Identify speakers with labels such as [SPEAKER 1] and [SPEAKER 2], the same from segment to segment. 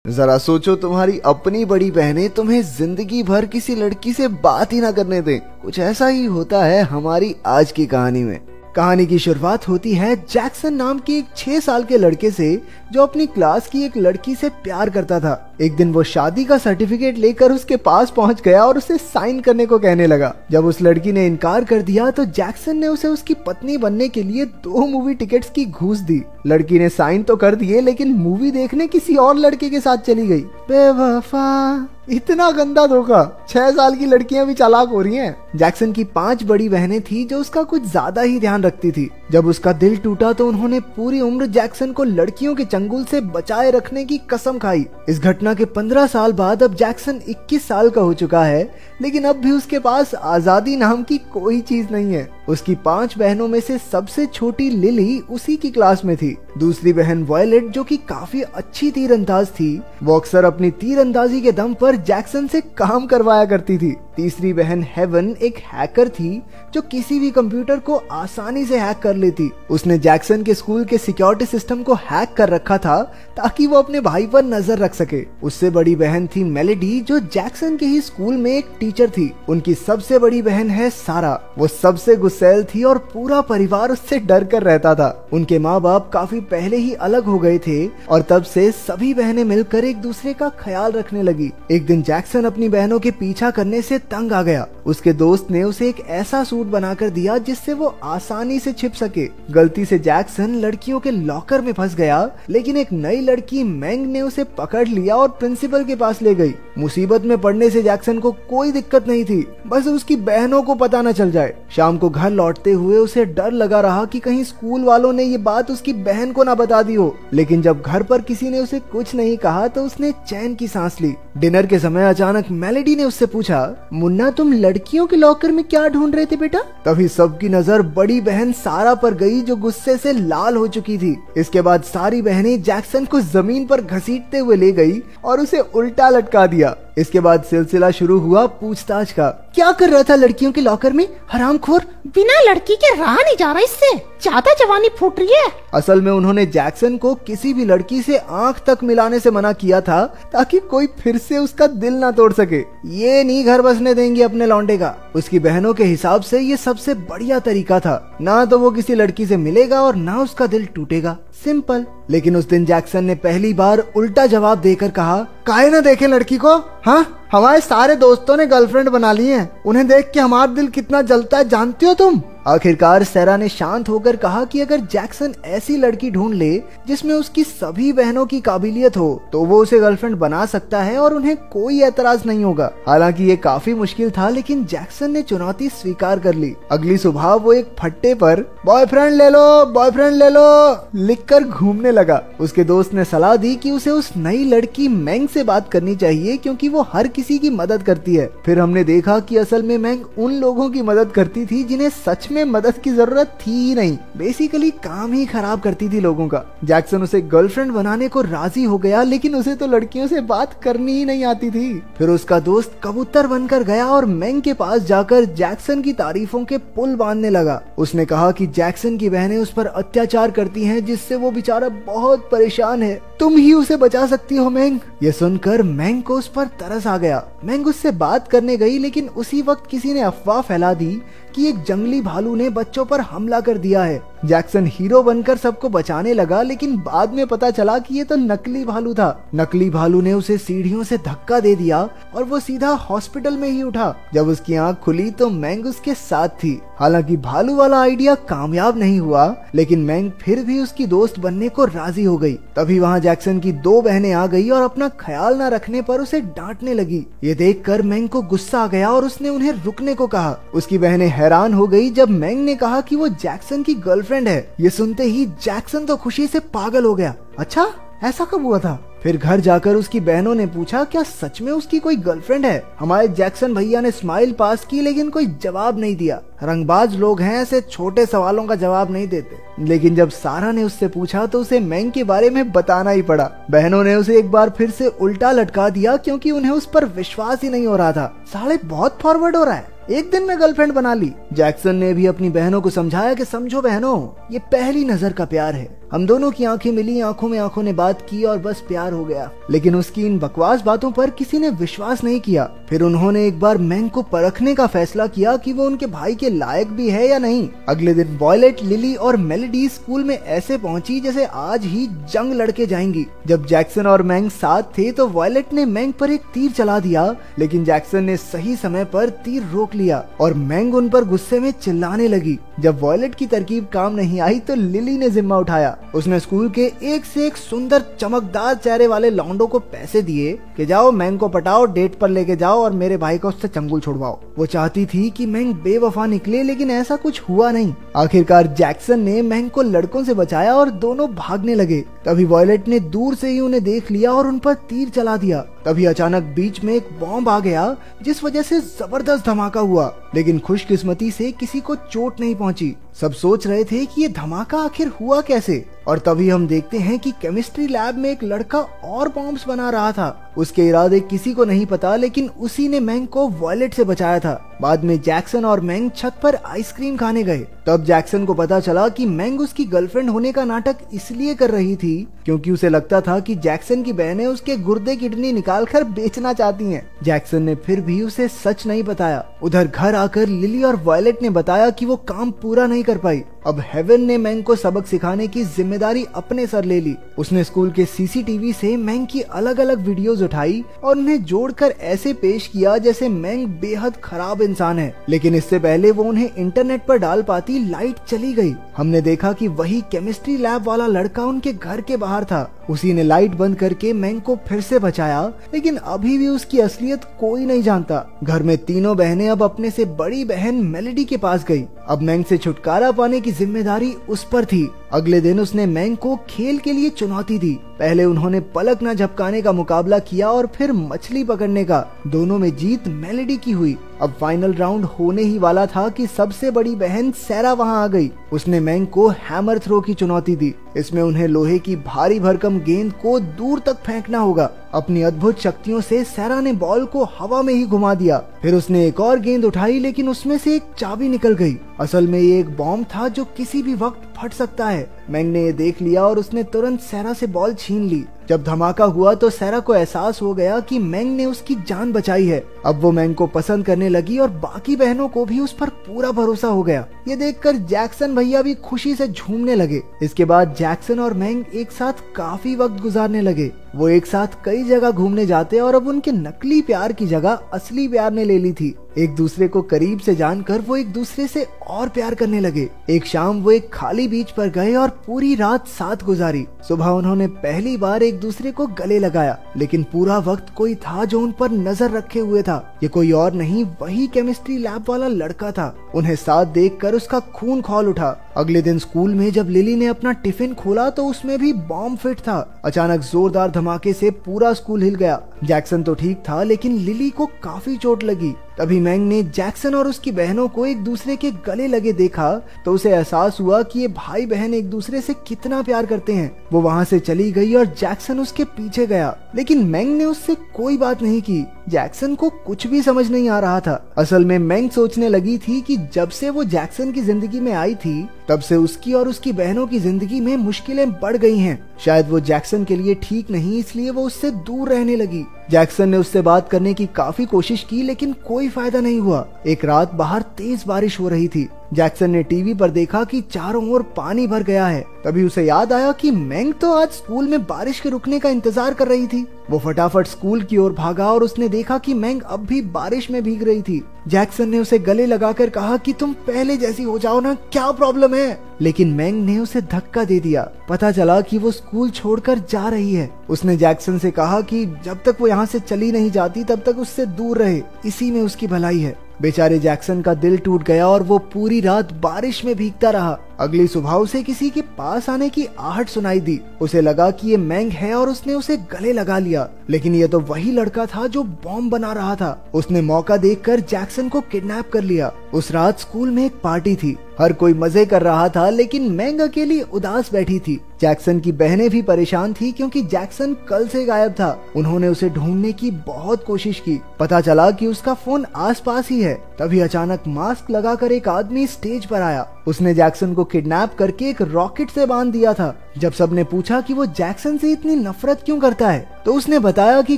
[SPEAKER 1] जरा सोचो, तुम्हारी अपनी बड़ी बहनें तुम्हें जिंदगी भर किसी लड़की से बात ही ना करने दें। कुछ ऐसा ही होता है हमारी आज की कहानी में। कहानी की शुरुआत होती है जैक्सन नाम के एक 6 साल के लड़के से, जो अपनी क्लास की एक लड़की से प्यार करता था। एक दिन वो शादी का सर्टिफिकेट लेकर उसके पास पहुंच गया और उसे साइन करने को कहने लगा। जब उस लड़की ने इनकार कर दिया तो जैक्सन ने उसे उसकी पत्नी बनने के लिए 2 मूवी टिकट्स की घूस दी। लड़की ने साइन तो कर दिए, लेकिन मूवी देखने किसी और लड़के के साथ चली गई। बेवफा, इतना गंदा धोखा। 6 साल की लड़कियां भी चालाक हो रही हैं। जैक्सन की 5 बड़ी बहनें थी जो उसका कुछ ज्यादा ही ध्यान रखती थी। जब उसका दिल टूटा तो उन्होंने पूरी उम्र जैक्सन को लड़कियों के चंगुल से बचाए रखने की कसम खाई। इस घटना के 15 साल बाद अब जैक्सन 21 साल का हो चुका है, लेकिन अब भी उसके पास आजादी नाम की कोई चीज नहीं है। उसकी 5 बहनों में से सबसे छोटी लिली उसी की क्लास में थी। दूसरी बहन वॉयलेट, जो कि काफी अच्छी तीरंदाज थी, वो अक्सर अपनी तीरंदाजी के दम पर जैक्सन से काम करवाया करती थी। तीसरी बहन हेवन एक हैकर थी जो किसी भी कंप्यूटर को आसानी से हैक कर लेती। उसने जैक्सन के स्कूल के सिक्योरिटी सिस्टम को हैक कर रखा था ताकि वो अपने भाई पर नजर रख सके। उससे बड़ी बहन थी मेलेडी, जो जैक्सन के ही स्कूल में एक टीचर थी। उनकी सबसे बड़ी बहन है सारा। वो सबसे गुस्सैल थी और पूरा परिवार उससे डर कर रहता था। उनके माँ बाप काफी पहले ही अलग हो गए थे और तब से सभी बहनें मिलकर एक दूसरे का ख्याल रखने लगी। एक दिन जैक्सन अपनी बहनों के पीछा करने से तंग आ गया। उसके दोस्त ने उसे एक ऐसा सूट बनाकर दिया जिससे वो आसानी से छिप सके। गलती से जैक्सन लड़कियों के लॉकर में फंस गया, लेकिन एक नई लड़की मैंग ने उसे पकड़ लिया और प्रिंसिपल के पास ले गई। मुसीबत में पड़ने से जैक्सन को कोई दिक्कत नहीं थी, बस उसकी बहनों को पता न चल जाए। शाम को घर लौटते हुए उसे डर लगा रहा कि कहीं स्कूल वालों ने ये बात उसकी बहन को ना बता दी हो। लेकिन जब घर पर किसी ने उसे कुछ नहीं कहा तो उसने चैन की सांस ली। डिनर के समय अचानक मेलेडी ने उससे पूछा, मुन्ना, तुम लड़कियों के लॉकर में क्या ढूंढ रहे थे बेटा? तभी सबकी नजर बड़ी बहन सारा पर गई, जो गुस्से से लाल हो चुकी थी। इसके बाद सारी बहनें जैक्सन को जमीन पर घसीटते हुए ले गई और उसे उल्टा लटका दिया। इसके बाद सिलसिला शुरू हुआ पूछताछ का। क्या कर रहा था लड़कियों के लॉकर में, हरामखोर?
[SPEAKER 2] बिना लड़की के रहा नहीं जा रहा, इससे ज्यादा जवानी फूट रही है।
[SPEAKER 1] असल में उन्होंने जैक्सन को किसी भी लड़की से आंख तक मिलाने से मना किया था ताकि कोई फिर से उसका दिल ना तोड़ सके। ये नहीं घर बसने देंगे अपने लौंडे का। उसकी बहनों के हिसाब से ये सबसे बढ़िया तरीका था। ना तो वो किसी लड़की से मिलेगा और ना उसका दिल टूटेगा, सिंपल। लेकिन उस दिन जैक्सन ने पहली बार उल्टा जवाब देकर कहा, काहे ना देखे लड़की को? हाँ, हमारे सारे दोस्तों ने गर्लफ्रेंड बना ली है। उन्हें देख के हमारा दिल कितना जलता है, जानती हो तुम? आखिरकार सैरा ने शांत होकर कहा कि अगर जैक्सन ऐसी लड़की ढूंढ ले जिसमें उसकी सभी बहनों की काबिलियत हो तो वो उसे गर्लफ्रेंड बना सकता है और उन्हें कोई एतराज नहीं होगा। हालांकि ये काफी मुश्किल था, लेकिन जैक्सन ने चुनौती स्वीकार कर ली। अगली सुबह वो एक फट्टे पर बॉयफ्रेंड ले लो, बॉयफ्रेंड ले लो लिखकर घूमने लगा। उसके दोस्त ने सलाह दी कि उसे उस नई लड़की मैंग से बात करनी चाहिए, क्योंकि वो हर किसी की मदद करती है। फिर हमने देखा कि असल में मैंग उन लोगों की मदद करती थी जिन्हें सच में मदद की जरूरत थी ही नहीं। बेसिकली काम ही खराब करती थी लोगों का। जैक्सन उसे गर्लफ्रेंड बनाने को राजी हो गया, लेकिन उसे तो लड़कियों से बात करनी ही नहीं आती थी। फिर उसका दोस्त कबूतर बनकर गया और मैंग के पास जाकर जैक्सन की तारीफों के पुल बांधने लगा। उसने कहा कि जैक्सन की बहनें उस पर अत्याचार करती हैं, जिससे वो बेचारा बहुत परेशान है। तुम ही उसे बचा सकती हो मैंग। ये सुनकर मैंग को उस पर तरस आ गया। मैंग उससे बात करने गई, लेकिन उसी वक्त किसी ने अफवाह फैला दी कि एक जंगली भालू ने बच्चों पर हमला कर दिया है। जैक्सन हीरो बनकर सबको बचाने लगा, लेकिन बाद में पता चला कि ये तो नकली भालू था। नकली भालू ने उसे सीढ़ियों से धक्का दे दिया और वो सीधा हॉस्पिटल में ही उठा। जब उसकी आंख खुली तो मैंग उसके साथ थी। हालांकि भालू वाला आइडिया कामयाब नहीं हुआ, लेकिन मैंग फिर भी उसकी दोस्त बनने को राजी हो गई। तभी वहाँ जैक्सन की 2 बहनें आ गई और अपना ख्याल न रखने पर उसे डांटने लगी। ये देखकर मैंग को गुस्सा आ गया और उसने उन्हें रुकने को कहा। उसकी बहनें हैरान हो गई जब मैंग ने कहा कि वो जैक्सन की गर्लफ्रेंड है। ये सुनते ही जैक्सन तो खुशी से पागल हो गया। अच्छा, ऐसा कब हुआ था? फिर घर जाकर उसकी बहनों ने पूछा, क्या सच में उसकी कोई गर्लफ्रेंड है? हमारे जैक्सन भैया ने स्माइल पास की, लेकिन कोई जवाब नहीं दिया। रंगबाज लोग हैं, ऐसे छोटे सवालों का जवाब नहीं देते। लेकिन जब सारा ने उससे पूछा तो उसे मैंग के बारे में बताना ही पड़ा। बहनों ने उसे एक बार फिर से उल्टा लटका दिया, क्योंकि उन्हें उस पर विश्वास ही नहीं हो रहा था। साले बहुत फॉरवर्ड हो रहा है। एक दिन में गर्लफ्रेंड बना ली। जैक्सन ने भी अपनी बहनों को समझाया कि समझो बहनों, ये पहली नजर का प्यार है। हम दोनों की आंखें मिली, आंखों में आंखों ने बात की और बस प्यार हो गया। लेकिन उसकी इन बकवास बातों पर किसी ने विश्वास नहीं किया। फिर उन्होंने एक बार मैंग को परखने का फैसला किया कि वो उनके भाई के लायक भी है या नहीं। अगले दिन वॉयलेट, लिली और मेलेडी स्कूल में ऐसे पहुंची जैसे आज ही जंग लड़के जाएंगी। जब जैक्सन और मैंग साथ थे तो वॉयलेट ने मैंग पर एक तीर चला दिया, लेकिन जैक्सन ने सही समय पर तीर रोक लिया और मैंग उन पर गुस्से में चिल्लाने लगी। जब वॉयलेट की तरकीब काम नहीं आई तो लिली ने जिम्मा उठाया। उसने स्कूल के एक से एक सुंदर चमकदार चेहरे वाले लौंडों को पैसे दिए कि जाओ मैंग को पटाओ, डेट पर लेके जाओ और मेरे भाई को उससे चंगुल छुड़वाओ। वो चाहती थी कि मैंग बेवफा निकले, लेकिन ऐसा कुछ हुआ नहीं। आखिरकार जैक्सन ने मैंग को लड़कों से बचाया और दोनों भागने लगे। तभी वॉयलेट ने दूर से ही उन्हें देख लिया और उन पर तीर चला दिया। तभी अचानक बीच में एक बॉम्ब आ गया, जिस वजह से जबरदस्त धमाका हुआ, लेकिन खुशकिस्मती से किसी को चोट नहीं पहुंची। सब सोच रहे थे कि ये धमाका आखिर हुआ कैसे, और तभी हम देखते हैं कि केमिस्ट्री लैब में एक लड़का और बॉम्ब्स बना रहा था। उसके इरादे किसी को नहीं पता, लेकिन उसी ने मैंग को वॉयलेट से बचाया था। बाद में जैक्सन और मैंग छत पर आइसक्रीम खाने गए। तब जैक्सन को पता चला कि मैंग उसकी गर्लफ्रेंड होने का नाटक इसलिए कर रही थी क्योंकि उसे लगता था कि जैक्सन की बहनें उसके गुर्दे किडनी निकालकर बेचना चाहती हैं। जैक्सन ने फिर भी उसे सच नहीं बताया। उधर घर आकर लिली और वॉयलेट ने बताया कि वो काम पूरा नहीं कर पाई। अब हेवन ने मैंग को सबक सिखाने की जिम्मेदारी अपने सर ले ली। उसने स्कूल के सीसीटीवी से मैंग की अलग अलग वीडियोस उठाई और उन्हें जोड़कर ऐसे पेश किया जैसे मैंग बेहद खराब इंसान है। लेकिन इससे पहले वो उन्हें इंटरनेट पर डाल पाती, लाइट चली गई। हमने देखा कि वही केमिस्ट्री लैब वाला लड़का उनके घर के बाहर था। उसी ने लाइट बंद करके मैंग को फिर से बचाया, लेकिन अभी भी उसकी असलियत कोई नहीं जानता। घर में तीनों बहनें अब अपने से बड़ी बहन मेलेडी के पास गई। अब मैंग से छुटकारा पाने की जिम्मेदारी उस पर थी। अगले दिन उसने मैंग को खेल के लिए चुनौती दी। पहले उन्होंने पलक न झपकाने का मुकाबला किया और फिर मछली पकड़ने का। दोनों में जीत मेलेडी की हुई। अब फाइनल राउंड होने ही वाला था कि सबसे बड़ी बहन सैरा वहां आ गई। उसने मैंग को हैमर थ्रो की चुनौती दी। इसमें उन्हें लोहे की भारी भरकम गेंद को दूर तक फेंकना होगा। अपनी अद्भुत शक्तियों से सैरा ने बॉल को हवा में ही घुमा दिया। फिर उसने एक और गेंद उठाई, लेकिन उसमें से एक चाबी निकल गई। असल में ये एक बॉम्ब था जो किसी भी वक्त फट सकता है। मैंग ने ये देख लिया और उसने तुरंत सैरा से बॉल छीन ली। जब धमाका हुआ तो सैरा को एहसास हो गया कि मैंग ने उसकी जान बचाई है। अब वो मैंग को पसंद करने लगी और बाकी बहनों को भी उस पर पूरा भरोसा हो गया। ये देखकर जैक्सन भैया भी खुशी से झूमने लगे। इसके बाद जैक्सन और मैंग एक साथ काफी वक्त गुजारने लगे। वो एक साथ कई जगह घूमने जाते और अब उनके नकली प्यार की जगह असली प्यार ने ले ली थी। एक दूसरे को करीब से जानकर वो एक दूसरे से और प्यार करने लगे। एक शाम वो एक खाली बीच पर गए और पूरी रात साथ गुजारी। सुबह उन्होंने पहली बार एक दूसरे को गले लगाया, लेकिन पूरा वक्त कोई था जो उन पर नजर रखे हुए था। ये कोई और नहीं, वही केमिस्ट्री लैब वाला लड़का था। उन्हें साथ देखकर उसका खून खौल उठा। अगले दिन स्कूल में जब लिली ने अपना टिफिन खोला तो उसमें भी बॉम्ब फिट था। अचानक जोरदार धमाके से पूरा स्कूल हिल गया। जैक्सन तो ठीक था, लेकिन लिली को काफी चोट लगी। तभी मैंग ने जैक्सन और उसकी बहनों को एक दूसरे के गले लगे देखा तो उसे एहसास हुआ कि ये भाई बहन एक दूसरे से कितना प्यार करते हैं। वो वहाँ से चली गई और जैक्सन उसके पीछे गया, लेकिन मैंग ने उससे कोई बात नहीं की। जैक्सन को कुछ भी समझ नहीं आ रहा था। असल में मैंग सोचने लगी थी कि जब से वो जैक्सन की जिंदगी में आई थी तब से उसकी और उसकी बहनों की जिंदगी में मुश्किलें बढ़ गई हैं। शायद वो जैक्सन के लिए ठीक नहीं, इसलिए वो उससे दूर रहने लगी। जैक्सन ने उससे बात करने की काफी कोशिश की, लेकिन कोई फायदा नहीं हुआ। एक रात बाहर तेज बारिश हो रही थी। जैक्सन ने टीवी पर देखा कि चारों ओर पानी भर गया है। तभी उसे याद आया कि मैंग तो आज स्कूल में बारिश के रुकने का इंतजार कर रही थी। वो फटाफट स्कूल की ओर भागा और उसने देखा कि मैंग अब भी बारिश में भीग रही थी। जैक्सन ने उसे गले लगाकर कहा कि तुम पहले जैसी हो जाओ ना, क्या प्रॉब्लम है? लेकिन मैंग ने उसे धक्का दे दिया। पता चला कि वो स्कूल छोड़कर जा रही है। उसने जैक्सन से कहा कि जब तक वो यहाँ से चली नहीं जाती तब तक उससे दूर रहे, इसी में उसकी भलाई है। बेचारे जैक्सन का दिल टूट गया और वो पूरी रात बारिश में भीगता रहा। अगली सुबह उसे किसी के पास आने की आहट सुनाई दी। उसे लगा कि ये मैंग है और उसने उसे गले लगा लिया, लेकिन ये तो वही लड़का था जो बॉम्ब बना रहा था। उसने मौका देखकर जैक्सन को किडनैप कर लिया। उस रात स्कूल में एक पार्टी थी, हर कोई मजे कर रहा था, लेकिन मैंग अकेली उदास बैठी थी। जैक्सन की बहनें भी परेशान थी क्योंकि जैक्सन कल से गायब था। उन्होंने उसे ढूंढने की बहुत कोशिश की। पता चला कि उसका फोन आसपास ही है। तभी अचानक मास्क लगाकर एक आदमी स्टेज पर आया। उसने जैक्सन को किडनैप करके एक रॉकेट से बांध दिया था। जब सबने पूछा कि वो जैक्सन से इतनी नफरत क्यों करता है, तो उसने बताया कि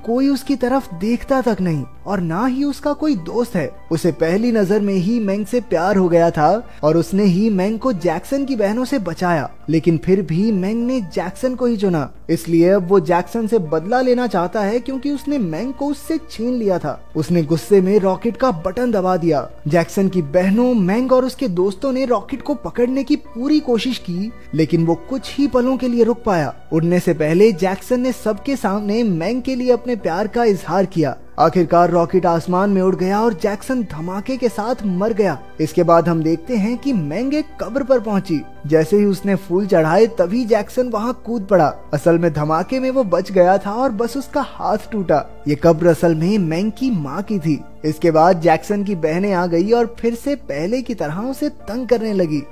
[SPEAKER 1] कोई उसकी तरफ देखता तक नहीं और ना ही उसका कोई दोस्त है। उसे पहली नजर में ही मैंग से प्यार हो गया था और उसने ही मैंग को जैक्सन की बहनों से बचाया, लेकिन फिर भी मैंग ने जैक्सन को ही चुना। इसलिए अब वो जैक्सन से बदला लेना चाहता है क्योंकि उसने मैंग को उससे छीन लिया था। उसने गुस्से में रॉकेट का बटन दबा दिया। जैक्सन की बहनों, मैंग और उसके दोस्तों ने रॉकेट को पकड़ने की पूरी कोशिश की, लेकिन वो कुछ ही पलों के लिए रुक पाया। उड़ने से पहले जैक्सन ने सबके सामने मैंग के लिए अपने प्यार का इजहार किया। आखिरकार रॉकेट आसमान में उड़ गया और जैक्सन धमाके के साथ मर गया। इसके बाद हम देखते हैं कि मैंग एक कब्र पर पहुंची। जैसे ही उसने फूल चढ़ाए तभी जैक्सन वहां कूद पड़ा। असल में धमाके में वो बच गया था और बस उसका हाथ टूटा। ये कब्र असल में मैंग की माँ की थी। इसके बाद जैक्सन की बहनें आ गई और फिर से पहले की तरह उसे तंग करने लगी।